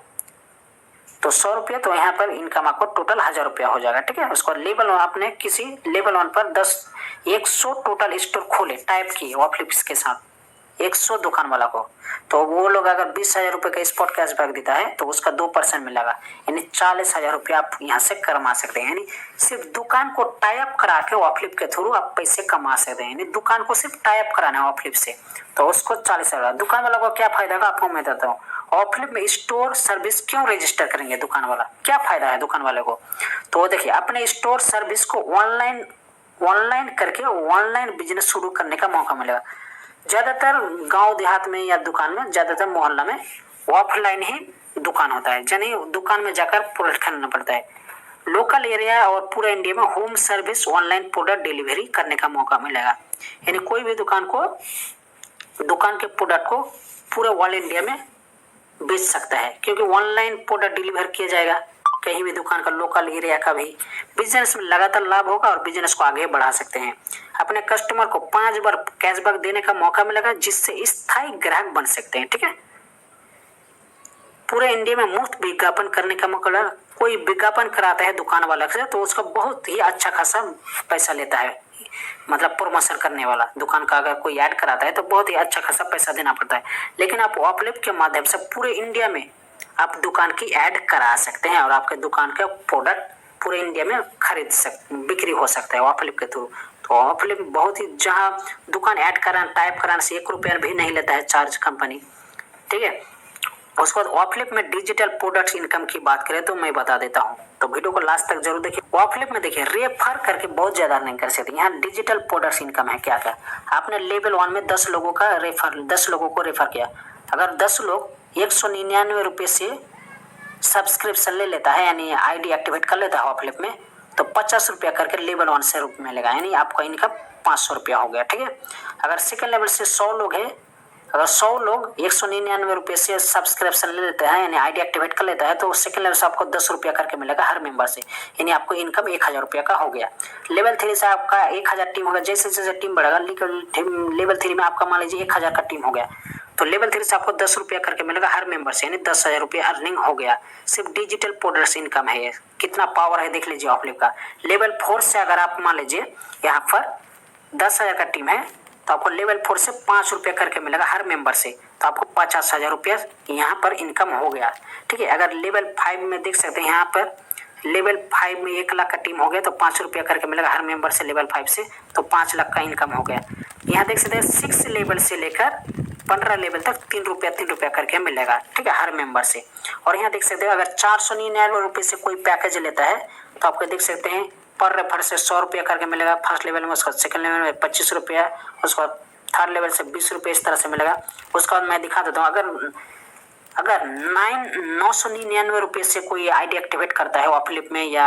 तो 100 रुपये, तो यहाँ पर इनकम आपको टोटल 1000 रुपया हो जाएगा। ठीक है, उसको लेवल आपने किसी लेवल 1 पर 100 टोटल स्टोर खोले, टाइप किए ऑफलिप्स के साथ 100 दुकान वाला को, तो वो लोग अगर 20,000 रुपये का स्पॉट कैशबैक देता है तो उसका 2% मिलेगा, यानी 40,000 रुपये आप यहाँ से कमा सकते हैं। यानी सिर्फ दुकान को टाइप करा के ऑफलिप के थ्रू आप पैसे कमा सकते हैं। यानी दुकान को सिर्फ टाइप कराना है ऑफलिप से, तो उसको 40,000। दुकान वाला को क्या फायदा होगा आपको मैं बताता हूँ। ऑफलिप में स्टोर सर्विस क्यों रजिस्टर करेंगे दुकान वाला, क्या फायदा है दुकान वाले को? तो देखिए, अपने स्टोर सर्विस को ऑनलाइन करके ऑनलाइन बिजनेस शुरू करने का मौका मिलेगा। ज्यादातर गांव देहात में या दुकान में, ज्यादातर मोहल्ला में ऑफलाइन ही दुकान होता है, यानी दुकान में जाकर प्रोडक्ट खरीदना पड़ता है। लोकल एरिया और पूरा इंडिया में home service online product delivery करने का मौका मिलेगा। यानी कोई भी दुकान के प्रोडक्ट को पूरे ऑल इंडिया में बेच सकता है, क्योंकि ऑनलाइन प्रोडक्ट डिलीवर किया जाएगा। कहीं भी दुकान का, लोकल एरिया का भी बिजनेस में लगातार लाभ होगा और बिजनेस को आगे बढ़ा सकते हैं। अपने कस्टमर को 5 बार कैशबैक देने का मौका मिलेगा, जिससे स्थायी ग्राहक बन सकते हैं। ठीक है, पूरे इंडिया में मुफ्त विज्ञापन करने का मौका मिलेगा। कोई विज्ञापन कराता है दुकान वाला से तो उसका बहुत ही अच्छा खासा पैसा लेता है, मतलब प्रमोशन करने वाला दुकान का अगर कोई ऐड कराता है तो बहुत ही अच्छा खासा पैसा देना पड़ता है। लेकिन आप ऑफलिप के माध्यम से पूरे इंडिया में आप दुकान की ऐड करा सकते हैं और आपके दुकान का प्रोडक्ट पूरे इंडिया में बिक्री हो सकता है ऑफलिप के थ्रू। तो ऑफलिप बहुत ही, जहाँ दुकान ऐड कराना, टाइप कराने से 1 रुपया भी नहीं लेता है चार्ज कंपनी। ठीक है, उसके बाद ऑफलिप में डिजिटल प्रोडक्ट इनकम की बात करें तो मैं बता देता हूँ, तो वीडियो को लास्ट तक जरूर देखिए। ऑफलिप में देखिए, रेफर करके बहुत ज्यादा अर्निंग कर सकते हैं। यहाँ डिजिटल प्रोडक्ट इनकम है क्या क्या। आपने लेवल 1 में 10 लोगों को रेफर किया। अगर 10 लोग 199 रुपये से सब्सक्रिप्शन ले लेता है, यानी आईडी एक्टिवेट कर लेता है ऑफलिप में, तो 50 रुपया करके लेवल 1 से रुपये मिलेगा, यानी आपका इनकम 500 रुपया हो गया। ठीक है, अगर सेकंड लेवल से 100 लोग है, अगर 100 लोग 199 रुपये से सब्सक्रिप्शन ले लेते हैं, यानी आईडी एक्टिवेट कर लेता है, तो सेकंड लेवल से आपको 10 रुपया करके मिलेगा हर मेंबर से, यानी आपको इनकम 1000 रुपया का हो गया। लेवल 3 से आपका 1000 टीम होगा। जैसे जैसे टीम बढ़ेगा, लेवल 3 में आपका मान लीजिए 1000 का टीम हो गया, तो लेवल 3 से आपको 10 रुपया करके मिलेगा हर मेंबर से, यानी 10,000 रुपया अर्निंग हो गया। सिर्फ डिजिटल प्रोडक्ट्स इनकम है ये, कितना पावर है देख लीजिए ऑफलिप का। लेवल 4 से अगर आप मान लीजिए यहाँ पर 10,000 का टीम है, तो आपको लेवल 4 से 5 रुपया करके मिलेगा हर मेंबर से, तो आपको 50,000 रुपया यहाँ पर इनकम हो गया। ठीक है, अगर लेवल 5 में देख सकते हैं, यहाँ पर लेवल 5 में 1 लाख का टीम हो गया, तो 5 रुपया करके मिलेगा हर मेंबर से लेवल 5 से, तो 5 लाख का इनकम हो गया। यहाँ देख सकते हैं 6 लेवल से लेकर 15 लेवल तक 3 रुपया करके मिलेगा। ठीक है, हर मेंबर से। और यहाँ देख सकते हैं अगर 499 रुपये से कोई पैकेज लेता है, तो आपको देख सकते हैं पर रेफर से 100 रुपया करके मिलेगा फर्स्ट लेवल में, उसका सेकंड लेवल में 25 रुपया, उसका थर्ड लेवल से 20 रुपये, इस तरह से मिलेगा। उसका बाद मैं दिखा देता हूँ, अगर 999 रुपये से कोई आईडी एक्टिवेट करता है ऑफलिप में या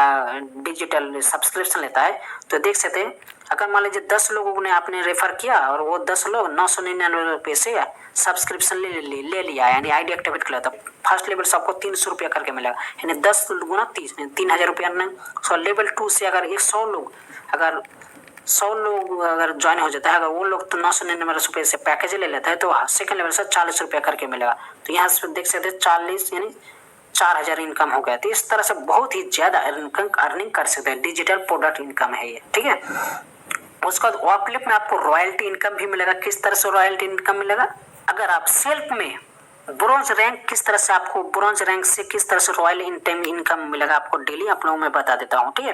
डिजिटल सब्सक्रिप्शन लेता है, तो देख सकते हैं अगर मान लीजिए 10 लोगों ने आपने रेफर किया और वो 10 लोग 999 रुपये से सब्सक्रिप्शन ले लिया, यानी आईडी एक्टिवेट कर लिया, तो फर्स्ट लेवल से आपको 300 रुपया करके मिलेगा, यानी 10 गुना 30, 3000 रुपया अर्निंग। सो लेवल 2 से अगर 100 लोग अगर ज्वाइन हो जाता है, अगर वो लोग तो 999 रुपये से पैकेज ले लेता है, तो सेकंड लेवल से 40 रुपया करके मिलेगा। तो यहाँ से देख सकते हैं 40 यानी 4000 इनकम हो गया। तो इस तरह से बहुत ही ज्यादा अर्निंग कर सकते हैं, डिजिटल प्रोडक्ट इनकम है ये। ठीक है, उसके बाद ऑफलिप में आपको रॉयल्टी इनकम भी मिलेगा। किस तरह से रॉयल्टी इनकम मिलेगा? अगर आप सेल्फ में ब्रॉन्ज रैंक, किस तरह से आपको ब्रॉन्ज रैंक से किस तरह से रॉयल इनकम मिलेगा आपको डेली आप लोगों में बता देता हूँ। ठीक है,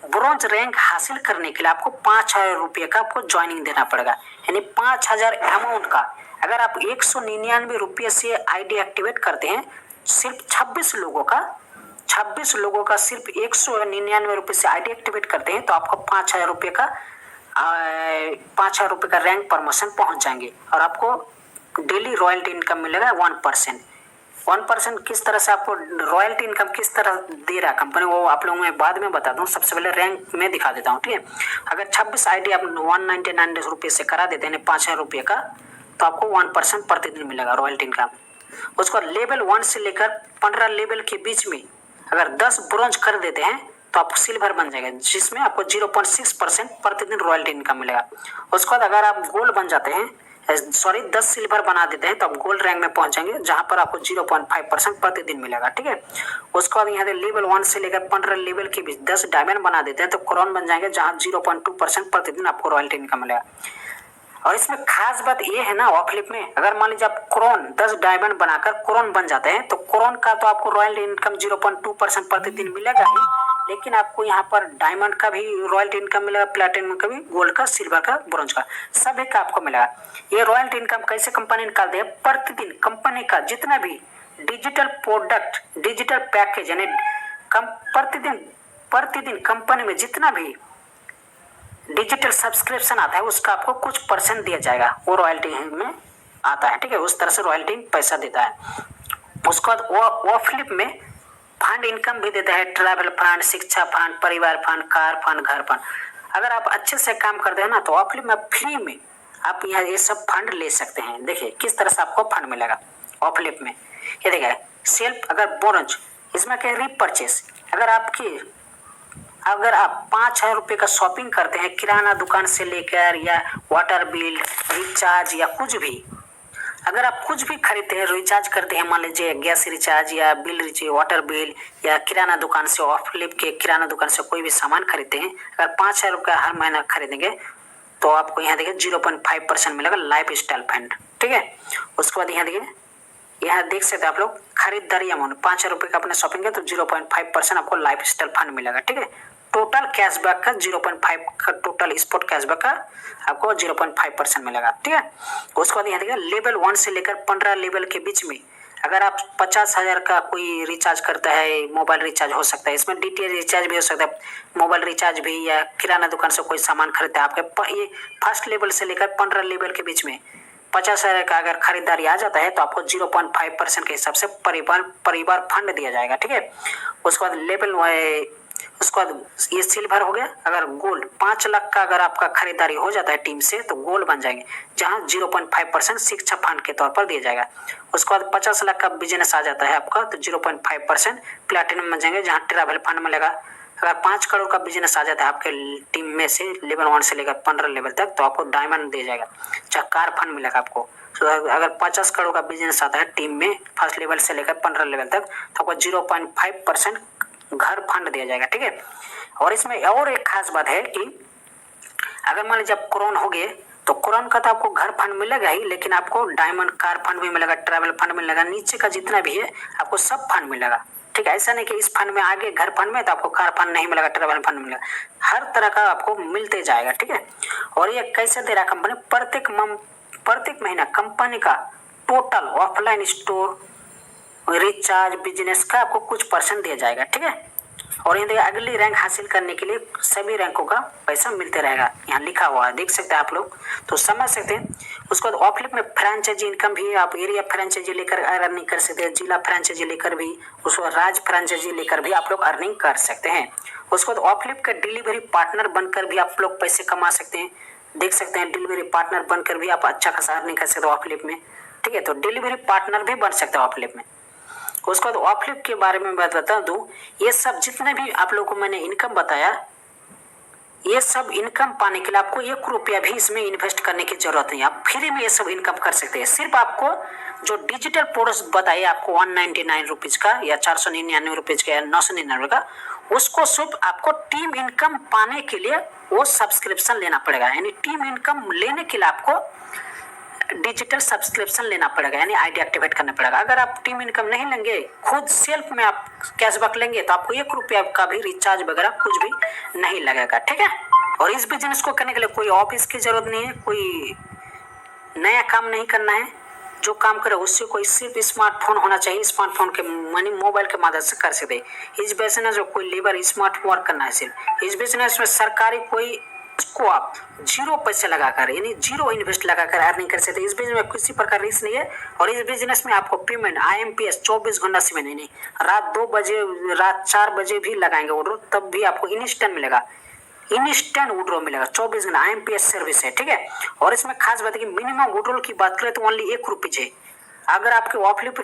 ब्रॉन्ज रैंक हासिल करने के लिए आपको 5000 रुपये का आपको ज्वाइनिंग देना पड़ेगा, यानी 5000 अमाउंट का। अगर आप 199 रुपये से आईडी एक्टिवेट करते हैं, सिर्फ 26 लोगों का सिर्फ 199 रुपये से आईडी एक्टिवेट करते हैं, तो आपको 5000 रुपये का रैंक प्रमोशन पहुंच जाएंगे और आपको डेली रॉयल्टी इनकम मिलेगा 1%। किस तरह से आपको रॉयल्टी इनकम किस तरह दे रहा है कंपनी, वो आप लोगों में बाद में बता दूं। सबसे पहले रैंक में दिखा देता हूँ। ठीक है, अगर 26 आईडी आप 199 रुपये से करा देते हैं 5000 रुपये का, तो आपको 1% प्रतिदिन मिलेगा रॉयल्टी इनकम। उसको लेवल 1 से लेकर 15 लेवल के बीच में अगर 10 ब्रॉन्ज कर देते हैं, तो आपको सिल्वर बन जाएगा, जिसमें आपको 0.6% प्रतिदिन रॉयल्टी इनकम मिलेगा। उसके बाद अगर आप गोल्ड बन जाते हैं, सॉरी 10 सिल्वर बना देते हैं तो आप गोल्ड रैंक में पहुंच जाएंगे, जहां पर आपको 0.5% प्रतिदिन मिलेगा। ठीक है, उसके बाद यहाँ लेवल 1 से लेकर 15 लेवल के बीच 10 डायमंड बना देते हैं तो क्रोन बन जाएंगे, जहां 0.2% प्रतिदिन आपको रॉयल्टी इनकम मिलेगा। और इसमें खास बात ये है ना, ऑफलिप में अगर मान लीजिए आप क्रोन 10 डायमंड बनाकर क्रोन बन जाते हैं तो क्रोन का तो आपको रॉयल्टी इनकम 0.2% प्रतिदिन मिलेगा ही, लेकिन आपको यहाँ पर डायमंड का भी रॉयल्टी इनकम मिलेगा, प्लेटिनम का भी, गोल्ड का, सिल्वर का, ब्रोंज का, सभी का आपको मिलेगा। ये रॉयल्टी इनकम कैसे कंपनी निकालते हैं, प्रतिदिन कंपनी का जितना भी डिजिटल प्रोडक्ट, डिजिटल पैकेज यानी प्रतिदिन कंपनी में जितना भी डिजिटल सब्सक्रिप्शन आता है उसका आपको कुछ परसेंट दिया जाएगा, वो रॉयल्टी में आता है। ठीक है, उस तरह से रॉयल्टी पैसा देता है। उसके बाद वो फ्लिप में फंड इनकम भी देता है, ट्रैवल फंड, शिक्षा फंड, परिवार फंड, कार फंड, घर फंड। अगर आप अच्छे से काम करते हैं ना तो ऑफलिप में फ्री में आप यहाँ ये सब फंड ले सकते हैं। देखिए किस तरह से आपको फंड मिलेगा ऑफलिप में। ये देखिए सेल्फ, अगर बोनस इसमें क्या रीपरचेस, अगर आप 5,000 रुपये का शॉपिंग करते हैं किराना दुकान से लेकर या वाटर बिल, रिचार्ज या कुछ भी, अगर आप कुछ भी खरीदते हैं, रिचार्ज करते हैं, मान लीजिए गैस रिचार्ज या बिल रिचार्ज, वाटर बिल या किराना दुकान से, ऑफलिप के किराना दुकान से कोई भी सामान खरीदते हैं, अगर 5,000 रुपये हर महीना खरीदेंगे तो आपको यहाँ देखिए 0.5% मिलेगा लाइफ स्टाइल फंड। ठीक है, उसके बाद यहाँ देखिए, यहाँ देख सकते हैं आप लोग खरीदारी अमाउंट 5,000 रुपये का अपने शॉपिंग है तो 0.5% आपको लाइफ स्टाइल फंड मिलेगा। ठीक है, टोटल कैशबैक का 0.5 का, टोटल स्पॉट कैशबैक का आपको 0.5% मिलेगा। ठीक है, उसके बाद यहाँ देखिए लेवल 1 से लेकर 15 लेवल के बीच में अगर आप 50,000 का कोई रिचार्ज करता है, मोबाइल रिचार्ज हो सकता है, इसमें डीटीएच रिचार्ज भी हो सकता है, मोबाइल रिचार्ज भी, या किराना दुकान से कोई सामान खरीदता है, आपके ये फर्स्ट लेवल से लेकर 15 लेवल के बीच में 50,000 का अगर खरीदारी आ जाता है तो आपको 0.5% के हिसाब से परिवार फंड दिया जाएगा। ठीक है, उसके बाद उसके बाद ये सिल्वर हो गया। अगर गोल्ड 5 लाख का अगर आपका खरीदारी हो जाता है टीम से तो गोल्ड बन जाएंगे, जहां 0.5% शिक्षा फंड के तौर पर दिया जाएगा। उसके बाद 50 लाख का बिजनेस आ जाता है आपका तो 0.5% प्लैटिनम बन जाएंगे, जहां ट्रैवल फंड मिलेगा। अगर 5 करोड़ का बिजनेस आ जाता है आपके टीम में से लेवल 1 से लेकर 15 लेवल तक तो आपको डायमंड दिया जाएगा, चाहे कार फंड मिलेगा आपको। तो अगर 50 करोड़ का बिजनेस आता है टीम में फर्स्ट लेवल से लेकर 15 लेवल तक तो आपको 0.5% घर फंड दिया जाएगा। ठीक है, और इसमें और एक खास बात है कि अगर मान लीजिए आप क्रोन हो गए तो क्रोन का तो आपको घर फंड मिलेगा ही, लेकिन आपको डायमंड, कार फंड भी मिलेगा, ट्रैवल फंड मिलेगा, नीचे का जितना भी है आपको सब फंड मिलेगा। ठीक है, ऐसा नहीं कि इस फंड में आगे घर फंड में तो आपको कार फंड नहीं मिलेगा, ट्रैवल फंड मिलेगा, हर तरह का आपको मिलते जाएगा। ठीक है, और ये कैसे दे रहा कंपनी, प्रत्येक महीना कंपनी का total offline store, recharge, business का आपको कुछ परसेंट दिया जाएगा। ठीक है, और ये अगली रैंक हासिल करने के लिए सभी रैंकों का पैसा मिलते रहेगा, यहाँ लिखा हुआ है, देख सकते हैं आप लोग तो समझ सकते हैं। उसके बाद ऑफलिप में फ्रेंचाइजी इनकम भी, आप एरिया फ्रेंचाइजी लेकर अर्निंग कर सकते हैं, जिला फ्रेंचाइजी लेकर भी, उसको राज्य फ्रेंचाइजी लेकर भी आप लोग अर्निंग कर सकते हैं। उसके बाद ऑफलिप का डिलीवरी पार्टनर बनकर भी आप लोग पैसे कमा सकते हैं, देख सकते हैं डिलीवरी पार्टनर बनकर भी आप अच्छा खासा अर्निंग कर सकते हो ऑफलिप में। ठीक है, तो डिलीवरी पार्टनर भी बन सकते हो ऑफलिप में। उसके बाद ऑफलिप के बारे में बात बता दूं, ये सब जितने भी आप लोगों को मैंने इनकम बताया, ये सब इनकम पाने के लिए आपको 1 रुपया भी इसमें इन्वेस्ट करने की जरूरत नहीं है, आप फ्री में ये सब इनकम कर सकते हैं। सिर्फ आपको जो डिजिटल प्रोडक्ट बताइए आपको 199 रुपीज का या 499 रुपीज का या 999 का, उसको सिर्फ आपको टीम इनकम पाने के लिए वो सब्सक्रिप्शन लेना पड़ेगा। यानी टीम इनकम लेने के लिए आपको डिजिटल सब्सक्रिप्शन लेना पड़ेगा, यानी आईडी एक्टिवेट करना पड़ेगा। अगर आप टीम इनकम नहीं लेंगे, खुद सेल्फ में आप कैशबैक लेंगे तो आपको 1 रुपया का भी रिचार्ज वगैरह कुछ भी नहीं लगेगा। ठीक है, और इस बिजनेस को करने के लिए कोई ऑफिस की जरूरत नहीं है, कोई नया काम नहीं करना है, जो काम करे उससे कोई सिर्फ स्मार्टफोन होना चाहिए, स्मार्टफोन के मानी मोबाइल के मदद से कर सकते हैं। इस बिजनेस में कोई लेबर स्मार्ट वर्क करना है सिर्फ। इस बिजनेस में सरकारी कोई को आप 0 पैसे लगाकर यानी 0 इन्वेस्ट लगाकर अर्निंग कर सकते हैं। इस बिजनेस में किसी प्रकार रिस्क नहीं है, और इस बिजनेस में आपको पेमेंट IMPS 24 घंटा से नहीं, रात 2 बजे, रात 4 बजे भी लगाएंगे ऑर्डर तब भी आपको इंस्टेंट मिलेगा, इंस्टेंट विड्रॉ मिलेगा, 24 घंटा IMPS सर्विस है। ठीक है, और इसमें खास बात है कि मिनिमम विड्रॉल की बात करें तो ओनली 1 रुपये है। अगर आपके ऑफलिप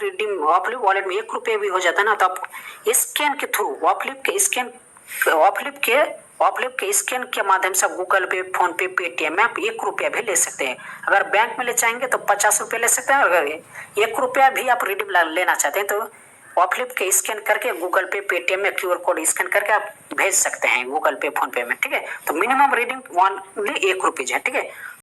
वॉलेट में 1 रुपये भी हो जाता है ना तो आप स्कैन के थ्रू ऑफलिप के ऑफलिप के स्कैन के माध्यम से आप गूगल पे, फोन पे, पेटीएम में आप 1 रुपया भी ले सकते हैं। अगर बैंक में ले जाएंगे तो 50 रुपये ले सकते हैं। अगर 1 रुपया भी आप रिडीम लेना चाहते हैं तो ऑफलिप के स्कैन करके गूगल पे, पेटीएम में QR कोड स्कैन करके आप भेज सकते हैं गूगल पे, फोन पे में। ठीक है, तो मिनिमम रीडिंग ओनली 1 रुपीज है। ठीक है,